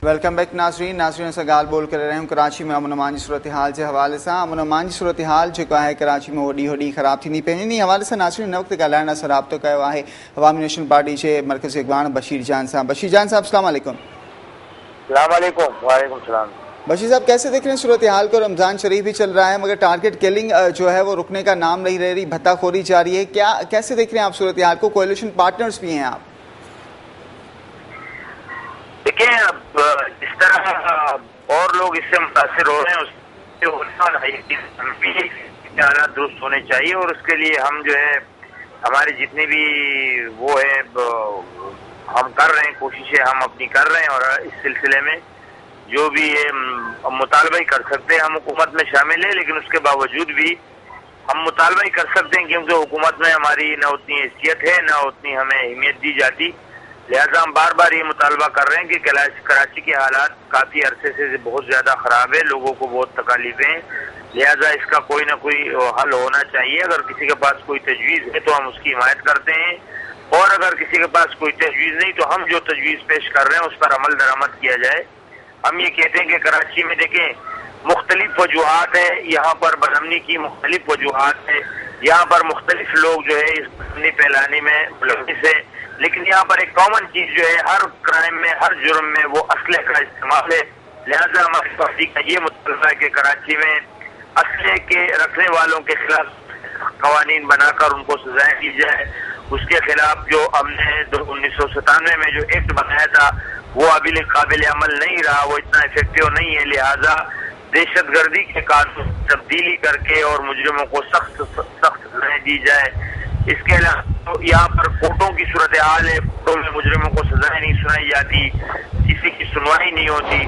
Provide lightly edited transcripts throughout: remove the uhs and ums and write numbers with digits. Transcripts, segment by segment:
Welcome back नाज़रीन से ॻाल्हि ॿोल करे रहिया आहियूं कराची में अमन अमान जी सूरत-हाल जे हवाले सां। अमन अमान जी सूरत-हाल जेको आहे कराची में ॾींहों ॾींहुं ख़राब थींदी पई वञे। इन हवाले सां नाज़रीन हिन वक़्तु ॻाल्हाइण सां राब्तो कयो आहे अवामी नेशनल पार्टी जे मरकज़ी अॻवान बशीर जान साहब। बशीर जान साहब अस्सलाम वालेकुम। वालेकुम सलाम। बशीर साहब कैसे देख रहे हैं सूरत-हाल को? रमज़ान शरीफ भी चल रहा है मगर टारगेट किलिंग जो है वो रुकने का नाम नहीं ले रही, भत्ताखोरी जारी है। क्या कैसे देख रहे हैं आप सूरत-हाल को? कोalition पार्टनर्स भी हैं आप। देखिए, अब जिस तरह और लोग इससे मुतासिर हो रहे हैं उससे हालात दुरुस्त होने चाहिए और उसके लिए हम जो है हमारे जितने भी वो है हम कर रहे हैं, कोशिशें हम अपनी कर रहे हैं और इस सिलसिले में जो भी ये मुतालबा ही कर सकते हैं। हम हुकूमत में शामिल है लेकिन उसके बावजूद भी हम मुतालबा ही कर सकते हैं क्योंकि हुकूमत में हमारी न उतनी हैसियत है न उतनी हमें अहमियत दी जाती। लिहाजा हम बार बार ये मुतालबा कर रहे हैं कि कराची के हालात काफ़ी अरसे से बहुत ज़्यादा ख़राब है, लोगों को बहुत तकलीफें हैं। लिहाजा इसका कोई ना कोई हल होना चाहिए। अगर किसी के पास कोई तजवीज़ है तो हम उसकी हिमायत करते हैं और अगर किसी के पास कोई तजवीज़ नहीं तो हम जो तजवीज़ पेश कर रहे हैं उस पर अमल दरामद किया जाए। हम ये कहते हैं कि कराची में देखें मुख्तलिफ वजूहात है, यहाँ पर बदअमनी की मुख्तलिफ वजूहात है, यहाँ पर मुख्तलिफ लोग जो है इस बदअमनी फैलाने में मुलविस है, लेकिन यहाँ पर एक कॉमन चीज जो है हर क्राइम में हर जुर्म में वो असले का इस्तेमाल है। लिहाजा हमारी पार्टी का ये मुतलबा है कि कराची में असले के रखने वालों के खिलाफ कवानीन बनाकर उनको सजाएं दी जाए। उसके खिलाफ जो हमने 1997 में जो एक्ट बनाया था वो अभी काबिल अमल नहीं रहा, वो इतना इफेक्टिव नहीं है। लिहाजा दहशत गर्दी के कानून तब्दीली करके और मुजरिमों को सख्त सजाएं दी जाए। इसके अलावा तो यहाँ पर कोर्टों की सूरत हाल है, कोर्टों में मुजरिमों को सजाएं नहीं सुनाई जाती, किसी की सुनवाई नहीं होती।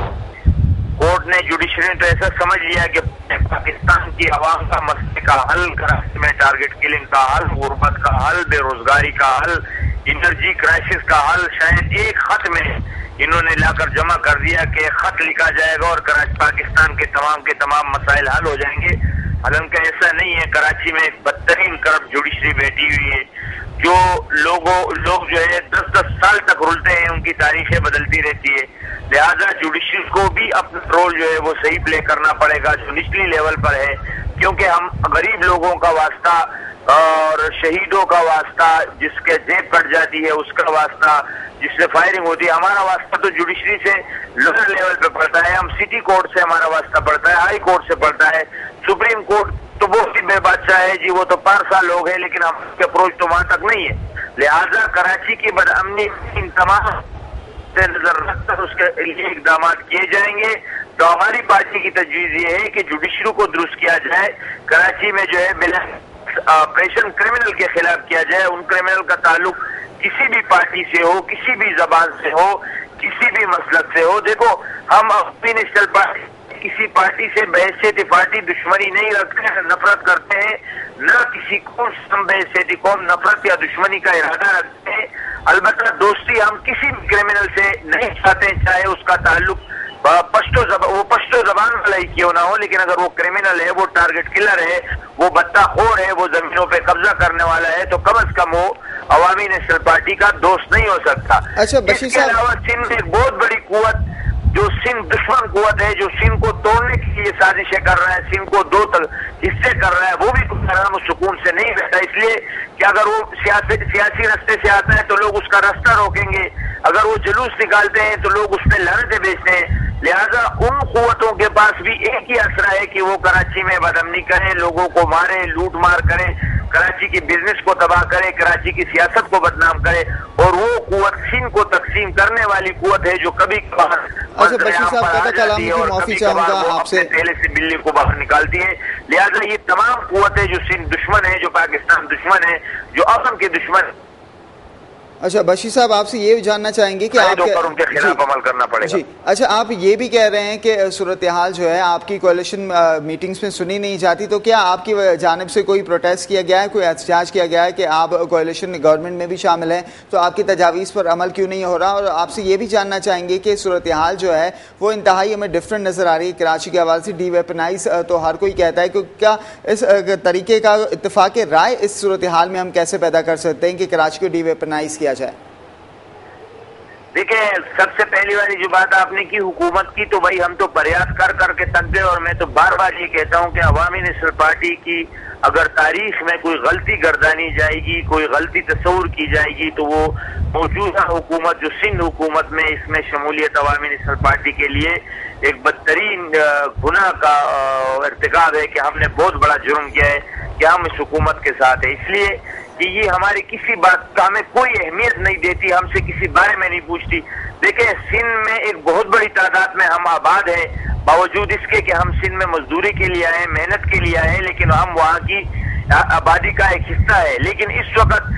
कोर्ट ने जुडिशरी ने तो ऐसा समझ लिया कि पाकिस्तान की आवाम का मसले का हल, कराची में टारगेट किलिंग का हल, गुर्बत का हल, बेरोजगारी का हल, एनर्जी क्राइसिस का हल शायद एक खत में इन्होंने लाकर जमा कर दिया कि खत लिखा जाएगा और पाकिस्तान के तमाम मसाइल हल हो जाएंगे। हालांकि ऐसा नहीं है। कराची में एक बदतरीन करप्ट जुडिशरी बैठी हुई है जो लोग जो है 10-10 साल तक रुलते हैं, उनकी तारीखें बदलती रहती है। लिहाजा जुडिशरी को भी अपना रोल जो है वो सही प्ले करना पड़ेगा जो निचली लेवल पर है, क्योंकि हम गरीब लोगों का वास्ता और शहीदों का वास्ता, जिसके जेब कट जाती है उसका वास्ता, जिससे फायरिंग होती है, हमारा वास्ता तो जुडिशरी से लोअर लेवल पे पड़ता है। हम सिटी कोर्ट से हमारा वास्ता पड़ता है, हाई कोर्ट से पड़ता है, सुप्रीम कोर्ट तो वो भी बेबादशाह है जी, वो तो 5 साल लोग हैं लेकिन हमारी अप्रोच तो वहां तक नहीं है। लिहाजा कराची की बदअमनी इन तमाम से नजर रखकर उसके लिए इकदाम किए जाएंगे। तो हमारी पार्टी की तजवीज ये है कि जुडिशरी को दुरुस्त किया जाए, कराची में जो है बिला ऑपरेशन क्रिमिनल के खिलाफ किया जाए। उन क्रिमिनल का ताल्लुक किसी भी पार्टी से हो, किसी भी जबान से हो, किसी भी मसलक से हो। देखो, हम अपनी नेशनल पार्टी किसी पार्टी से बहैसियत पार्टी दुश्मनी नहीं रखते हैं, नफरत करते हैं, न किसी कौम से बहैसियत कौम नफरत या दुश्मनी का इरादा रखते हैं। अलबत्ता दोस्ती हम किसी भी क्रिमिनल से नहीं चाहते, चाहे उसका ताल्लुक पश्तो जबान वाला ही क्यों ना हो, लेकिन अगर वो क्रिमिनल है, वो टारगेट किलर है, वो बत्ताखोर है, वो जमीनों पे कब्जा करने वाला है, तो कम से कम वो अवामी नेशनल पार्टी का दोस्त नहीं हो सकता। अच्छा, इसके अलावा सिंध में एक बहुत बड़ी कुव्वत जो सिंध दुश्मन कुव्वत है, जो सिंध को तोड़ने के लिए साजिशें कर रहा है, सिंध को 2 हिस्से कर रहा है, वो भी कुछ आराम सुकून से नहीं रहता। इसलिए कि अगर वो सियासी रास्ते से आता है तो लोग उसका रास्ता रोकेंगे, अगर वो जुलूस निकालते हैं तो लोग उस पर लानतें भेजते हैं। लिहाजा उन कुव्वतों के पास भी एक ही असरा है कि वो कराची में बदअमनी करें, लोगों को मारे, लूट मार करें, कराची की बिजनेस को तबाह करे, कराची की सियासत को बदनाम करे, और वो कुव्वत सिंध को तकसीम करने वाली कुव्वत है जो कभी कभार पहले से बिल्ली को बाहर निकालती है। लिहाजा ये तमाम कुव्वतें जो सिंध दुश्मन है, जो पाकिस्तान दुश्मन है, जो अमन के दुश्मन है। अच्छा बशीर साहब, आपसे ये भी जानना चाहेंगे कि आप उनके खिलाफ अमल करना पड़ेगा। जी, अच्छा, आप ये भी कह रहे हैं कि सूरत हाल जो है आपकी कोalition मीटिंग्स में सुनी नहीं जाती, तो क्या आपकी जानिब से कोई प्रोटेस्ट किया गया है, कोई एहतजाज किया गया है कि आप कोalition गवर्नमेंट में भी शामिल हैं, तो आपकी तजावीज़ पर अमल क्यों नहीं हो रहा? और आपसे ये भी जानना चाहेंगे कि सूरत हाल जो है वो इंतहाई हमें डिफरेंट नज़र आ रही है कराची के हवाले से। डीवेपनाइज तो हर कोई कहता है कि क्या इस तरीके का इत्तेफाक राय इस सूरत हाल में हम कैसे पैदा कर सकते हैं कि कराची को डीवेपनाइज किया जाए? دیکھیں سب سے پہلی والی جو بات آپ نے کی حکومت کی، تو بھائی ہم تو پریاس کر کے تک گئے، اور میں تو بار بار یہ کہتا ہوں کہ عوامی نیشنل پارٹی کی اگر تاریخ میں کوئی غلطی گردانی جائے گی، کوئی غلطی تصور کی جائے گی، تو وہ موجودہ حکومت جو سندھ حکومت میں اس میں شمولیت عوامی نیشنل پارٹی کے لیے ایک بدترین گناہ کا ارتکاب ہے کہ ہم نے بہت بڑا جرم کیا ہے کہ ہم اس حکومت کے ساتھ ہیں، اس لیے کہ یہ ہماری کسی بات کا ہمیں کوئی اہمیت نہیں دیتی، ہم سے کسی بارے میں نہیں پوچھتی۔ دیکھیں سندھ میں ایک بہت بڑی تعداد میں ہم آباد ہیں، باوجود اس کے کہ ہم سندھ میں مزدوری کے لیے آئے، محنت کے لیے آئے، لیکن ہم وہاں کی آبادی کا ایک حصہ ہے۔ لیکن اس وقت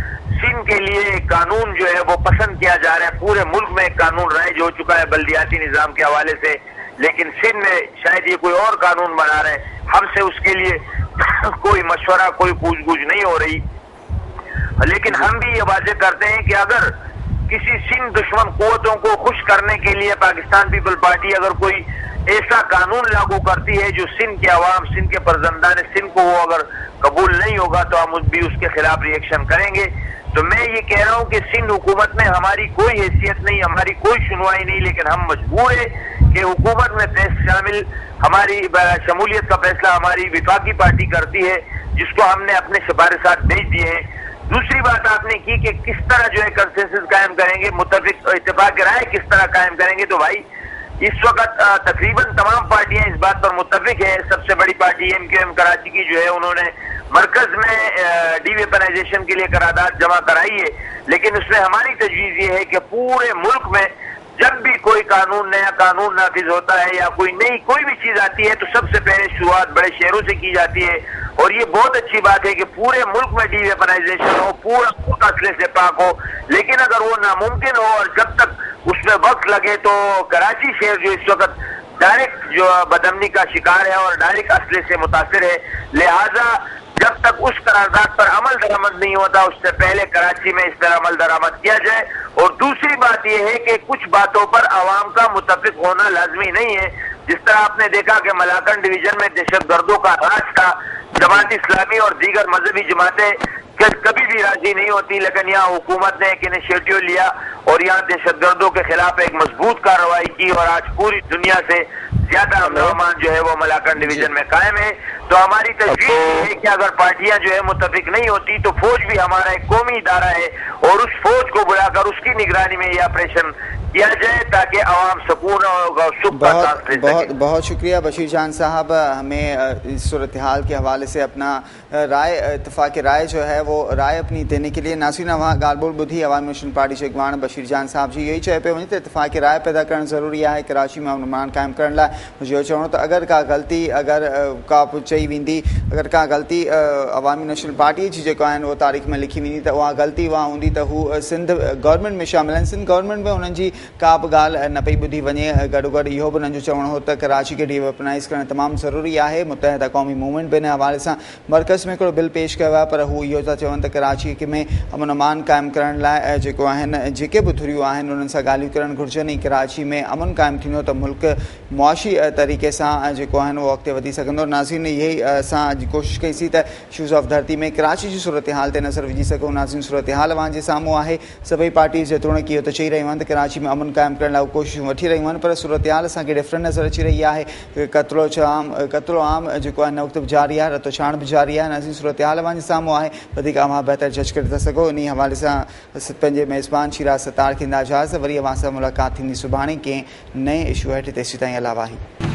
سندھ کے لیے ایک قانون جو ہے وہ پسند کیا جا رہا ہے، پورے ملک میں ایک قانون رائج ہو چکا ہے بلدیاتی نظام کے حوالے سے، لیکن سندھ میں شاید یہ کوئی اور قانون بنا رہے ہیں، ہم سے اس کے لیے کوئی مشورہ، کوئی پوچھ گچھ نہیں ہو رہی۔ لیکن ہم بھی یہ واضح کرتے ہیں کہ اگر کسی سندھ دشمن قوتوں کو خوش کرنے کے لیے پاکستان پیپل پارٹی اگر کوئی ایسا قانون لاگو کرتی ہے جو سندھ کے عوام، سندھ کے فرزندان سندھ کو وہ اگر قبول نہیں ہوگا تو ہم بھی اس کے خلاف ری ایکشن کریں گے۔ تو میں یہ کہہ رہا ہوں کہ سندھ حکومت میں ہماری کوئی حیثیت نہیں، ہماری کوئی سنوائی نہیں، لیکن ہم مجبور ہیں کہ حکومت میں شامل ہماری شمولیت کا فیصلہ ہماری وفاقی پارٹی کرتی ہے، جس کو ہم نے اپنے سفارشات بھیج دیے ہیں۔ دوسری بات آپ نے کی کہ کس طرح جو ہے کنسنسس قائم کریں گے، متفق اتفاق رائے کس طرح قائم کریں گے، تو بھائی اس وقت تقریباً تمام پارٹیاں اس بات پر متفق ہیں۔ سب سے بڑی پارٹی ایم کیو ایم کراچی کی جو ہے انہوں نے مرکز میں ڈی ویپنائزیشن کے لیے قرارداد جمع کرائی ہے، لیکن اس میں ہماری تجویز یہ ہے کہ پورے ملک میں جب بھی کوئی قانون، نیا قانون نافذ ہوتا ہے یا کوئی نئی کوئی بھی چیز آتی ہے تو سب سے پہلے شروعات بڑے شہروں سے کی جاتی ہے، اور یہ بہت اچھی بات ہے کہ پورے ملک میں ڈی ویپنائزیشن ہو، پورا ملک اسلحے سے پاک ہو، لیکن اگر وہ ناممکن ہو اور جب تک اس میں وقت لگے تو کراچی شہر جو اس وقت ڈائریکٹ جو بدامنی کا شکار ہے اور ڈائریکٹ اسلحے سے متاثر ہے، لہذا جب تک اس قرارداد پر عمل درآمد نہیں ہوتا اس سے پہلے کراچی میں اس پر عمل درآمد کیا جائے۔ اور دوسری بات یہ ہے کہ کچھ باتوں پر عوام کا متفق ہونا لازمی نہیں ہے، جس طرح آپ نے دیکھا کہ ملاکنڈ ڈویژن میں دہشت گردوں کا راج تھا، جماعت اسلامی اور دیگر مذہبی جماعتیں کبھی بھی راضی نہیں ہوتی، لیکن یہاں حکومت نے ایک انیشیٹو لیا اور یہاں دہشت گردوں کے خلاف ایک مضبوط کارروائی کی، اور آج پوری دنیا سے زیادہ امن و امان جو ہے وہ ملاکنڈ ڈویژن میں قائم ہے۔ تو ہماری تجویز یہ ہے کہ اگر پارٹیاں جو ہے متفق نہیں ہوتی تو فوج بھی ہمارا ایک قومی ادارہ ہے، اور اس فوج کو بلا کر اس کی نگرانی میں یہ آپریشن کیا جائے تاکہ عوام سکون اور سکھ کا سانس لے سکے۔ بہت شکریہ بشیر جان صاحب، ہمیں اس صورتحال کے حوالے سے اپنا رائے، اتفاق رائے جو ہے وہ رائے اپنی دینے کے لیے ناظرین وہاں گالبول بدھی عوامی نیشنل پارٹی چیکوان بشیر جان صاحب جی یہی چاہے پہ وہیں تو اتفاق رائے پیدا کرنا ضروری ہے کراچی میں امن امان قائم کرنے لائے۔ مجھے چاہوں تو اگر کا غلطی اگر کا چئی ویندی، اگر کا غلطی عوامی نیشنل پارٹی جی جو آहिनि وہ تاریخ میں لکھی ویندی تو وہاں غلطی وہاں ہوں تو وہ سندھ گورنمنٹ میں شامل ہیں، سندھ گورنمنٹ میں انہوں جی کا بھی ॻाल्हि न पई ॿुधी वञे। गॾो गॾु इहो बि उन्हनि जो चवणो हो त कराची खे डीवेपनाइज़ करणु तमामु ज़रूरी आहे। मुतहदा क़ौमी मूवमेंट बि हिन हवाले सां मर्कज़ में हिकिड़ो बिल पेश कयो आहे, पर हू इहो था चवनि त कराची में अमन अमान क़ाइमु करण लाइ जेको आहिनि जेके बि धुरियूं आहिनि उन्हनि सां ॻाल्हियूं करणु घुरिजनि। कराची में अमन क़ाइमु थींदो त मुल्क मुआशी तरीक़े सां जेको आहिनि उहो अॻिते वधी सघंदो। नाज़रीन इहे ई असां कोशिशि कईसीं त शूज़ ऑफ धरती में कराची जी सूरत हाल ते नज़र विझी सघूं। नाज़रीन सूरत हाल अव्हां जे साम्हूं आहे। सभई पार्टीज़ जेतोणीकि इहो त चई रहियूं आहिनि त कराची में अमन क़ाइमु करण लाइ कोशिशूं वठी रहियूं आहिनि, पर सूरत हाल असांखे डिफरेंट नज़र अची रही आहे। कतलो आम जेको आहे वक़्तु बि जारी आहे, रतो छाण बि जारी आहे। नाज़रीन सूरत हाल अव्हां जे साम्हूं आहे, वधीक अव्हां बहितर जज करे था सघो। इन हवाले सां पंहिंजे मेज़बान शिराज सतार खे इजाज़त, वरी अव्हां सां मुलाक़ात थींदी सुभाणे कंहिं नए इशू हेठि। तेसीं ताईं अलावाही।